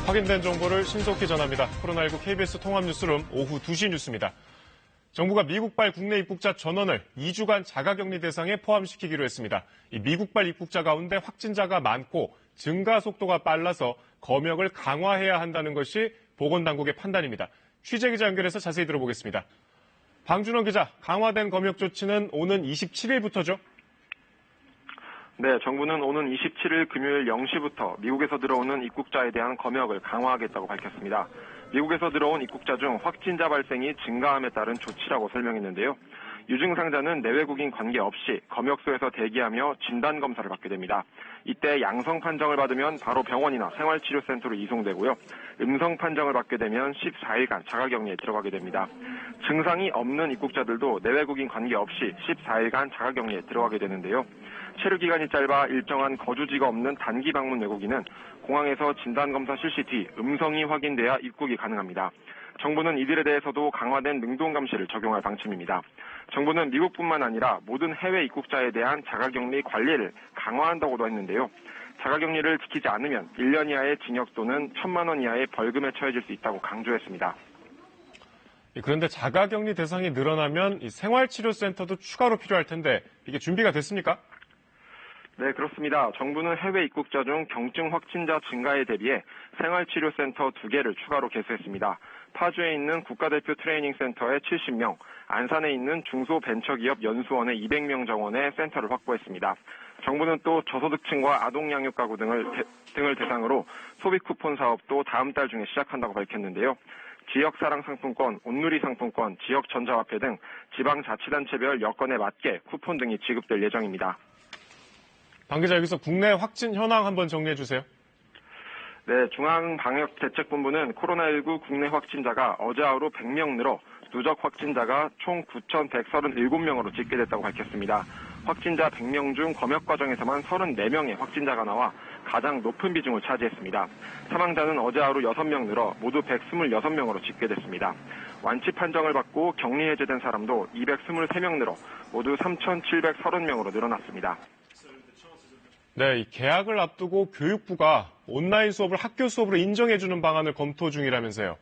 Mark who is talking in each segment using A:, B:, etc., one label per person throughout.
A: 확인된 정보를 신속히 전합니다. 코로나19 KBS 통합뉴스룸 오후 2시 뉴스입니다. 정부가 미국발 국내 입국자 전원을 2주간 자가격리 대상에 포함시키기로 했습니다. 이 미국발 입국자 가운데 확진자가 많고 증가 속도가 빨라서 검역을 강화해야 한다는 것이 보건당국의 판단입니다. 취재기자 연결해서 자세히 들어보겠습니다. 방준원 기자, 강화된 검역 조치는 오는 27일부터죠?
B: 네, 정부는 오는 27일 금요일 0시부터 미국에서 들어오는 입국자에 대한 검역을 강화하겠다고 밝혔습니다. 미국에서 들어온 입국자 중 확진자 발생이 증가함에 따른 조치라고 설명했는데요. 유증상자는 내외국인 관계없이 검역소에서 대기하며 진단검사를 받게 됩니다. 이때 양성 판정을 받으면 바로 병원이나 생활치료센터로 이송되고요. 음성 판정을 받게 되면 14일간 자가격리에 들어가게 됩니다. 증상이 없는 입국자들도 내외국인 관계없이 14일간 자가격리에 들어가게 되는데요. 체류기간이 짧아 일정한 거주지가 없는 단기 방문 외국인은 공항에서 진단검사 실시 뒤 음성이 확인돼야 입국이 가능합니다. 정부는 이들에 대해서도 강화된 능동감시를 적용할 방침입니다. 정부는 미국뿐만 아니라 모든 해외 입국자에 대한 자가격리 관리를 강화한다고도 했는데요. 자가격리를 지키지 않으면 1년 이하의 징역 또는 1,000만 원 이하의 벌금에 처해질 수 있다고 강조했습니다.
A: 그런데 자가격리 대상이 늘어나면 생활치료센터도 추가로 필요할 텐데 이게 준비가 됐습니까?
B: 네, 그렇습니다. 정부는 해외 입국자 중 경증 확진자 증가에 대비해 생활치료센터 2개를 추가로 개설했습니다. 파주에 있는 국가대표 트레이닝센터에 70명, 안산에 있는 중소벤처기업 연수원에 200명 정원의 센터를 확보했습니다. 정부는 또 저소득층과 아동양육가구 등을 대상으로 소비 쿠폰 사업도 다음 달 중에 시작한다고 밝혔는데요. 지역사랑 상품권, 온누리 상품권, 지역 전자화폐 등 지방자치단체별 여건에 맞게 쿠폰 등이 지급될 예정입니다.
A: 방 기자, 여기서 국내 확진 현황 한번 정리해 주세요.
B: 네, 중앙방역대책본부는 코로나19 국내 확진자가 어제 하루 100명 늘어 누적 확진자가 총 9,137명으로 집계됐다고 밝혔습니다. 확진자 100명 중 검역 과정에서만 34명의 확진자가 나와 가장 높은 비중을 차지했습니다. 사망자는 어제 하루 6명 늘어 모두 126명으로 집계됐습니다. 완치 판정을 받고 격리 해제된 사람도 223명 늘어 모두 3,730명으로 늘어났습니다.
A: 네, 이 개학을 앞두고 교육부가 온라인 수업을 학교 수업으로 인정해주는 방안을 검토 중이라면서요.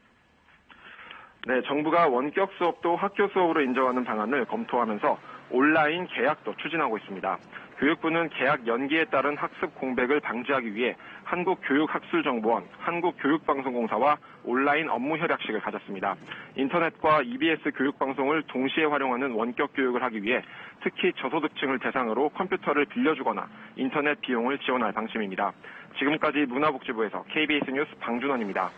B: 네, 정부가 원격 수업도 학교 수업으로 인정하는 방안을 검토하면서 온라인 개학도 추진하고 있습니다. 교육부는 개학 연기에 따른 학습 공백을 방지하기 위해 한국교육학술정보원, 한국교육방송공사와 온라인 업무 협약식을 가졌습니다. 인터넷과 EBS 교육방송을 동시에 활용하는 원격 교육을 하기 위해 특히 저소득층을 대상으로 컴퓨터를 빌려주거나 인터넷 비용을 지원할 방침입니다. 지금까지 문화복지부에서 KBS 뉴스 방준원입니다.